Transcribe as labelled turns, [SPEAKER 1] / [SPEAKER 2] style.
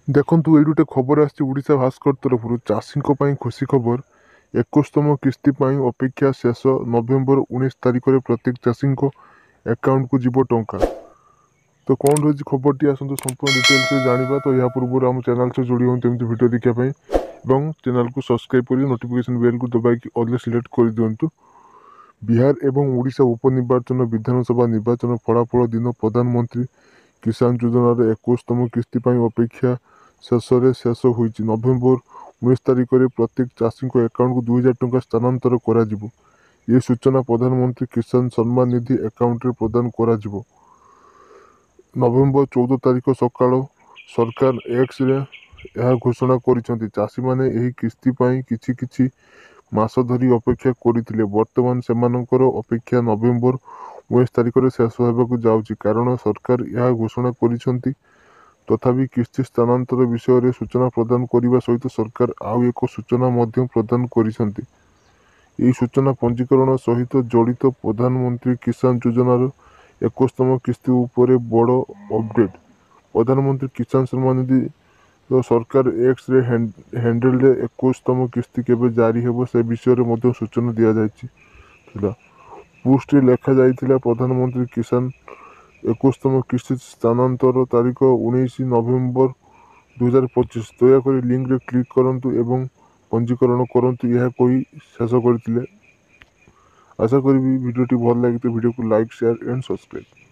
[SPEAKER 1] ଦେଖନ୍ତୁ ଏଇଠି ଗୋଟେ ଖବର ଆସିଛି ଓଡ଼ିଶା ଭାସ୍କର ତରଫରୁ। ଚାଷୀଙ୍କ ପାଇଁ ଖୁସି ଖବର। 21ତମ କିସ୍ତି ପାଇଁ ଅପେକ୍ଷା ଶେଷ। ନଭେମ୍ବର 19 ତାରିଖରେ ପ୍ରତ୍ୟେକ ଚାଷୀଙ୍କ ଆକାଉଣ୍ଟକୁ ଯିବ ଟଙ୍କା। ତ କ'ଣ ରହିଛି ଖବରଟି, ଆସନ୍ତୁ ସମ୍ପୂର୍ଣ୍ଣ ଡିଟେଲ୍ସରେ ଜାଣିବା। ତ ଏହା ପୂର୍ବରୁ ଆମ ଚ୍ୟାନେଲ୍ ସହ ଯୋଡ଼ି ହୁଅନ୍ତୁ ଏମିତି ଭିଡ଼ିଓ ଦେଖିବା ପାଇଁ, ଏବଂ ଚ୍ୟାନେଲକୁ ସବସ୍କ୍ରାଇବ୍ କରି ନୋଟିଫିକେସନ୍ ବେଲ୍କୁ ଦବାଇକି ଅଲ୍ରେ ସିଲେକ୍ଟ କରିଦିଅନ୍ତୁ। ବିହାର ଏବଂ ଓଡ଼ିଶା ଉପନିର୍ବାଚନ ବିଧାନସଭା ନିର୍ବାଚନ ଫଳାଫଳ ଦିନ ପ୍ରଧାନମନ୍ତ୍ରୀ କିଷାନ ଯୋଜନାର 21ତମ କିସ୍ତି ପାଇଁ ଅପେକ୍ଷା ଶେଷ ହୋଇଛି। ନଭେମ୍ବର 19 ତାରିଖରେ ପ୍ରତ୍ୟେକ ଚାଷୀଙ୍କ ଆକାଉଣ୍ଟକୁ 2000 ଟଙ୍କା ସ୍ଥାନାନ୍ତର କରାଯିବ। ଏହି ସୂଚନା ପ୍ରଧାନମନ୍ତ୍ରୀ କିଷାନ ସମ୍ମାନ ନିଧି ଆକାଉଣ୍ଟରେ ପ୍ରଦାନ କରାଯିବ। ନଭେମ୍ବର 14 ତାରିଖ ସକାଳ ସରକାର ଏକ୍ସରେ ଏହା ଘୋଷଣା କରିଛନ୍ତି। ଚାଷୀମାନେ ଏହି କିସ୍ତି ପାଇଁ କିଛି ମାସ ଧରି ଅପେକ୍ଷା କରିଥିଲେ। ବର୍ତ୍ତମାନ ସେମାନଙ୍କର ଅପେକ୍ଷା ନଭେମ୍ବର 19 ତାରିଖରେ ଶେଷ ହେବାକୁ ଯାଉଛି। କାରଣ ସରକାର ଏହା ଘୋଷଣା କରିଛନ୍ତି, ତଥାପି କିସ୍ତି ସ୍ଥାନାନ୍ତର ବିଷୟରେ ସୂଚନା ପ୍ରଦାନ କରିବା ସହିତ ସରକାର ଆଉ ଏକ ସୂଚନା ମଧ୍ୟ ପ୍ରଦାନ କରିଛନ୍ତି। ଏହି ସୂଚନା ପଞ୍ଜୀକରଣ ସହିତ ଜଡ଼ିତ। ପ୍ରଧାନମନ୍ତ୍ରୀ କିଷାନ ଯୋଜନାର 21ତମ କିସ୍ତି ଉପରେ ବଡ଼ ଅପଡେଟ୍। ପ୍ରଧାନମନ୍ତ୍ରୀ କିଷାନ ସମ୍ମାନ ନିଧି ସରକାର ଏକ୍ସରେ ହ୍ୟାଣ୍ଡେଲରେ 21ତମ କିସ୍ତି କେବେ ଜାରି ହେବ ସେ ବିଷୟରେ ମଧ୍ୟ ସୂଚନା ଦିଆଯାଇଛି ଥିଲା। ପୋଷ୍ଟରେ ଲେଖାଯାଇଥିଲା, ପ୍ରଧାନମନ୍ତ୍ରୀ କିଷାନ 21ତମ କିସ୍ତି ସ୍ଥାନାନ୍ତର ତାରିଖ 19 ନଭେମ୍ବର 2025। ଦୟାକରି ଲିଙ୍କରେ କ୍ଲିକ୍ କରନ୍ତୁ ଏବଂ ପଞ୍ଜୀକରଣ କରନ୍ତୁ, ଏହା କହି ଶେଷ କରିଥିଲେ। ଆଶା କରିବି ଭିଡ଼ିଓଟି ଭଲ ଲାଗିଥିବ। ଭିଡ଼ିଓକୁ ଲାଇକ୍, ସେୟାର ଏଣ୍ଡ ସବସ୍କ୍ରାଇବ୍।